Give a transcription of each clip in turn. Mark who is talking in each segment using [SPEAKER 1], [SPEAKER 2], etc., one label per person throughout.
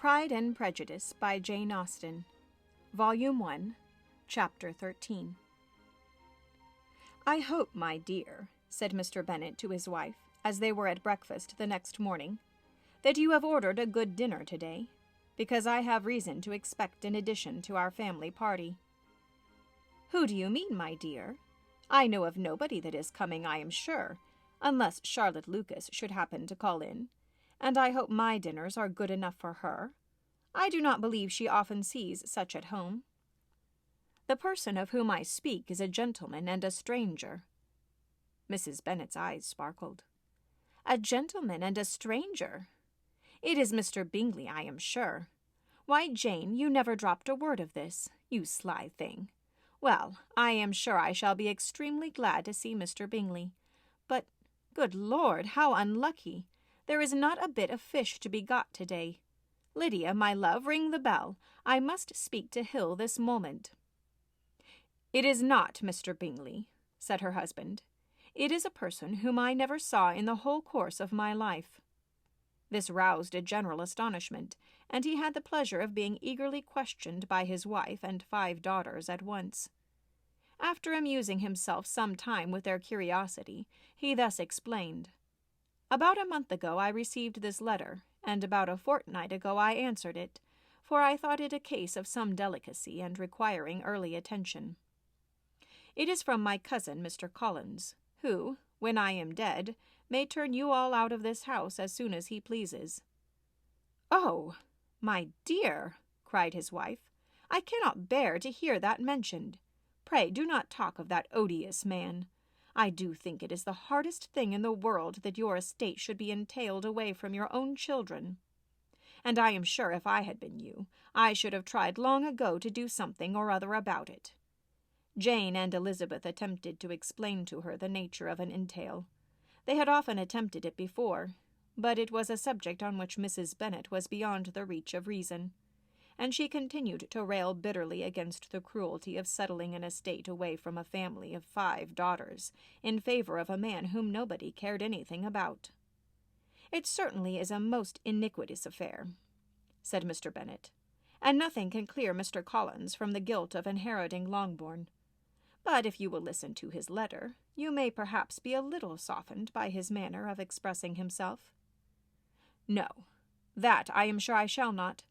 [SPEAKER 1] Pride and Prejudice by Jane Austen, Volume 1, Chapter 13. "I hope, my dear," said Mr. Bennet to his wife, as they were at breakfast the next morning, "that you have ordered a good dinner today, because I have reason to expect an addition to our family party." "Who do you mean, my dear? I know of nobody that is coming, I am sure, unless Charlotte Lucas should happen to call in, and I hope my dinners are good enough for her. I do not believe she often sees such at home." "The person of whom I speak is a gentleman and a stranger." Mrs. Bennet's eyes sparkled. "A gentleman and a stranger? It is Mr. Bingley, I am sure. Why, Jane, you never dropped a word of this, you sly thing. Well, I am sure I shall be extremely glad to see Mr. Bingley. But, good Lord, how unlucky! There is not a bit of fish to be got today. Lydia, my love, ring the bell. I must speak to Hill this moment." "It is not Mr. Bingley," said her husband. "It is a person whom I never saw in the whole course of my life." This roused a general astonishment, and he had the pleasure of being eagerly questioned by his wife and 5 daughters at once. After amusing himself some time with their curiosity, he thus explained. "About a month ago I received this letter, and about a fortnight ago I answered it, for I thought it a case of some delicacy and requiring early attention. It is from my cousin, Mr. Collins, who, when I am dead, may turn you all out of this house as soon as he pleases." "Oh, my dear," cried his wife, "I cannot bear to hear that mentioned. Pray do not talk of that odious man. I do think it is the hardest thing in the world that your estate should be entailed away from your own children. And I am sure if I had been you, I should have tried long ago to do something or other about it." Jane and Elizabeth attempted to explain to her the nature of an entail. They had often attempted it before, but it was a subject on which Mrs. Bennet was beyond the reach of reason, and she continued to rail bitterly against the cruelty of settling an estate away from a family of 5 daughters in favor of a man whom nobody cared anything about. "It certainly is a most iniquitous affair," said Mr. Bennet, "and nothing can clear Mr. Collins from the guilt of inheriting Longbourn. But if you will listen to his letter, you may perhaps be a little softened by his manner of expressing himself." "No, that I am sure I shall not.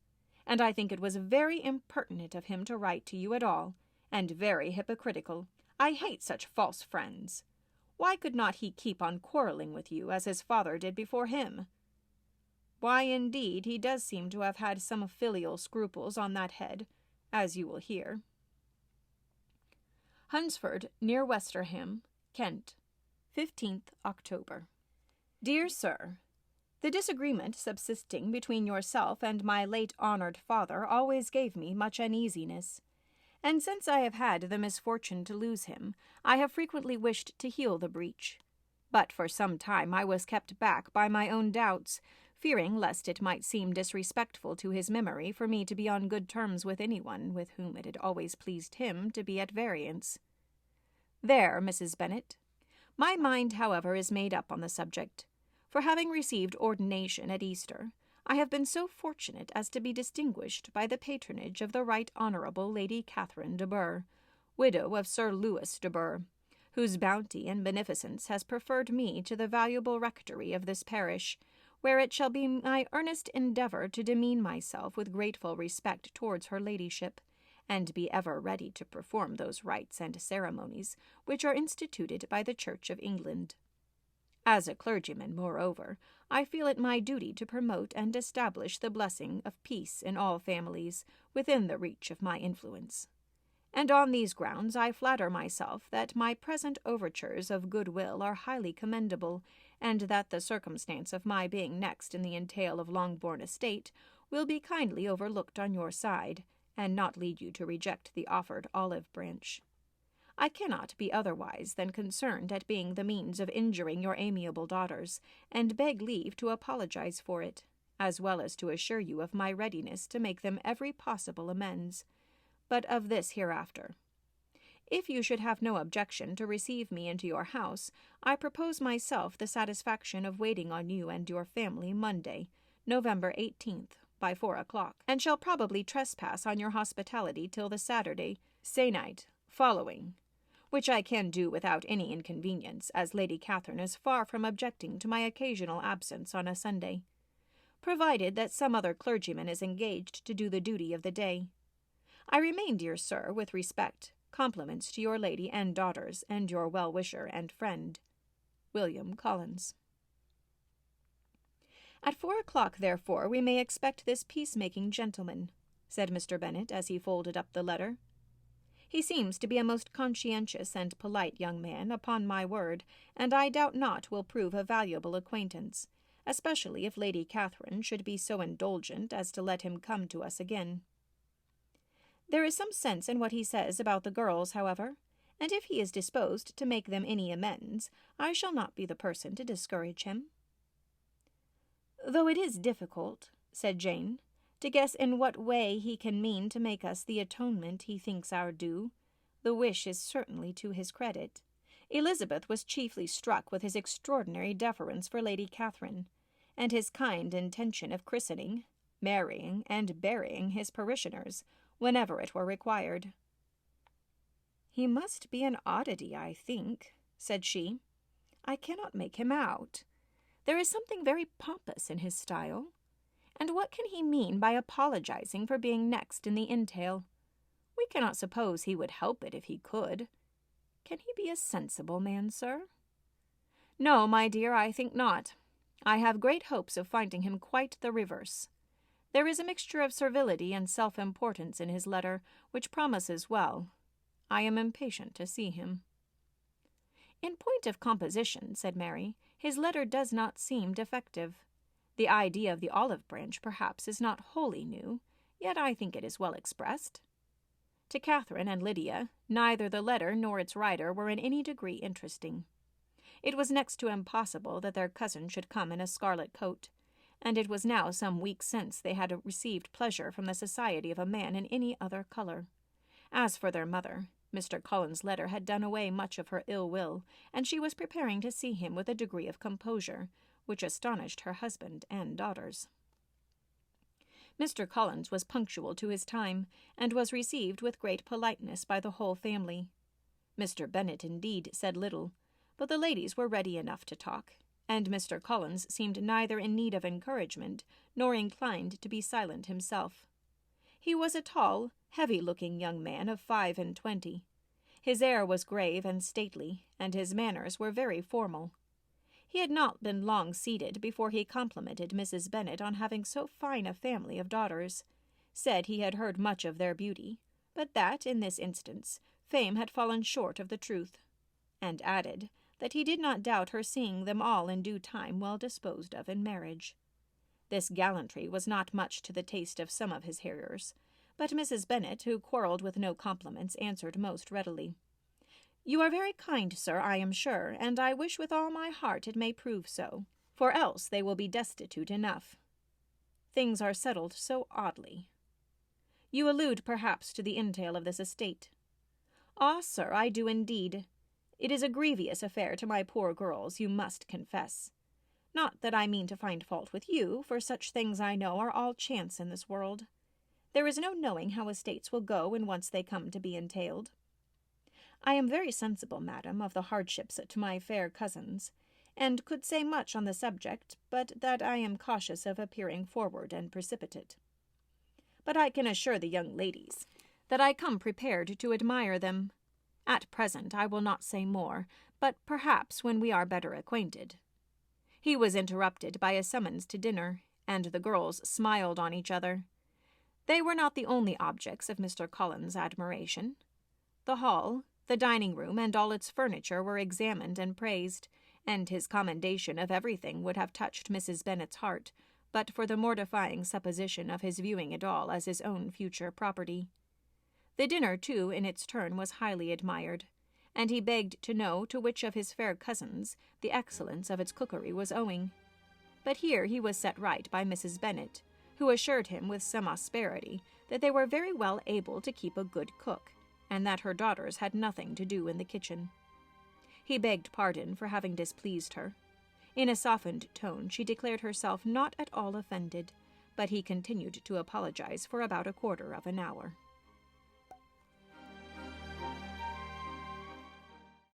[SPEAKER 1] And I think it was very impertinent of him to write to you at all, and very hypocritical. I hate such false friends. Why could not he keep on quarrelling with you, as his father did before him?" "Why, indeed, he does seem to have had some filial scruples on that head, as you will hear." Hunsford, near Westerham, Kent, 15th October. "Dear Sir, the disagreement subsisting between yourself and my late honored father always gave me much uneasiness, and since I have had the misfortune to lose him, I have frequently wished to heal the breach. But for some time I was kept back by my own doubts, fearing lest it might seem disrespectful to his memory for me to be on good terms with anyone with whom it had always pleased him to be at variance. There, Mrs. Bennet. My mind, however, is made up on the subject. For having received ordination at Easter, I have been so fortunate as to be distinguished by the patronage of the Right Honourable Lady Catherine de Bourgh, widow of Sir Lewis de Bourgh, whose bounty and beneficence has preferred me to the valuable rectory of this parish, where it shall be my earnest endeavour to demean myself with grateful respect towards her ladyship, and be ever ready to perform those rites and ceremonies which are instituted by the Church of England. As a clergyman, moreover, I feel it my duty to promote and establish the blessing of peace in all families within the reach of my influence. And on these grounds I flatter myself that my present overtures of goodwill are highly commendable, and that the circumstance of my being next in the entail of Longbourn estate will be kindly overlooked on your side, and not lead you to reject the offered olive branch. I cannot be otherwise than concerned at being the means of injuring your amiable daughters, and beg leave to apologize for it, as well as to assure you of my readiness to make them every possible amends. But of this hereafter. If you should have no objection to receive me into your house, I propose myself the satisfaction of waiting on you and your family Monday, November 18th, by 4 o'clock, and shall probably trespass on your hospitality till the Saturday se'nnight following, which I can do without any inconvenience, as Lady Catherine is far from objecting to my occasional absence on a Sunday, provided that some other clergyman is engaged to do the duty of the day. I remain, dear sir, with respect, compliments to your lady and daughters, and your well-wisher and friend, William Collins. At 4 o'clock, therefore, we may expect this peacemaking gentleman, said Mr. Bennet, as he folded up the letter. He seems to be a most conscientious and polite young man, upon my word, and I doubt not will prove a valuable acquaintance, especially if Lady Catherine should be so indulgent as to let him come to us again. There is some sense in what he says about the girls, however, and if he is disposed to make them any amends, I shall not be the person to discourage him. Though it is difficult, said Jane, to guess in what way he can mean to make us the atonement he thinks our due, the wish is certainly to his credit. Elizabeth was chiefly struck with his extraordinary deference for Lady Catherine, and his kind intention of christening, marrying, and burying his parishioners, whenever it were required. "He must be an oddity, I think," said she. "I cannot make him out. There is something very pompous in his style. And what can he mean by apologizing for being next in the entail? We cannot suppose he would help it if he could. Can he be a sensible man, sir?" "No, my dear, I think not. I have great hopes of finding him quite the reverse. There is a mixture of servility and self-importance in his letter, which promises well. I am impatient to see him." "In point of composition," said Mary, "his letter does not seem defective. The idea of the olive branch, perhaps, is not wholly new, yet I think it is well expressed." To Catherine and Lydia, neither the letter nor its writer were in any degree interesting. It was next to impossible that their cousin should come in a scarlet coat, and it was now some weeks since they had received pleasure from the society of a man in any other color. As for their mother, Mr. Collins' letter had done away much of her ill will, and she was preparing to see him with a degree of composure, which astonished her husband and daughters. Mr. Collins was punctual to his time, and was received with great politeness by the whole family. Mr. Bennet, indeed, said little, but the ladies were ready enough to talk, and Mr. Collins seemed neither in need of encouragement nor inclined to be silent himself. He was a tall, heavy-looking young man of 25. His air was grave and stately, and his manners were very formal. He had not been long seated before he complimented Mrs. Bennet on having so fine a family of daughters, said he had heard much of their beauty, but that, in this instance, fame had fallen short of the truth, and added that he did not doubt her seeing them all in due time well disposed of in marriage. This gallantry was not much to the taste of some of his hearers, but Mrs. Bennet, who quarrelled with no compliments, answered most readily. "You are very kind, sir, I am sure, and I wish with all my heart it may prove so, for else they will be destitute enough. Things are settled so oddly. You allude, perhaps, to the entail of this estate." "Ah, sir, I do indeed. It is a grievous affair to my poor girls, you must confess. Not that I mean to find fault with you, for such things I know are all chance in this world. There is no knowing how estates will go when once they come to be entailed. I am very sensible, madam, of the hardships to my fair cousins, and could say much on the subject, but that I am cautious of appearing forward and precipitate. But I can assure the young ladies that I come prepared to admire them. At present I will not say more, but perhaps when we are better acquainted." He was interrupted by a summons to dinner, and the girls smiled on each other. They were not the only objects of Mr. Collins' admiration. The hall, the dining-room, and all its furniture were examined and praised, and his commendation of everything would have touched Mrs. Bennet's heart, but for the mortifying supposition of his viewing it all as his own future property. The dinner, too, in its turn was highly admired, and he begged to know to which of his fair cousins the excellence of its cookery was owing. But here he was set right by Mrs. Bennet, who assured him with some asperity that they were very well able to keep a good cook, and that her daughters had nothing to do in the kitchen. He begged pardon for having displeased her. In a softened tone she declared herself not at all offended, but he continued to apologize for about a quarter of an hour.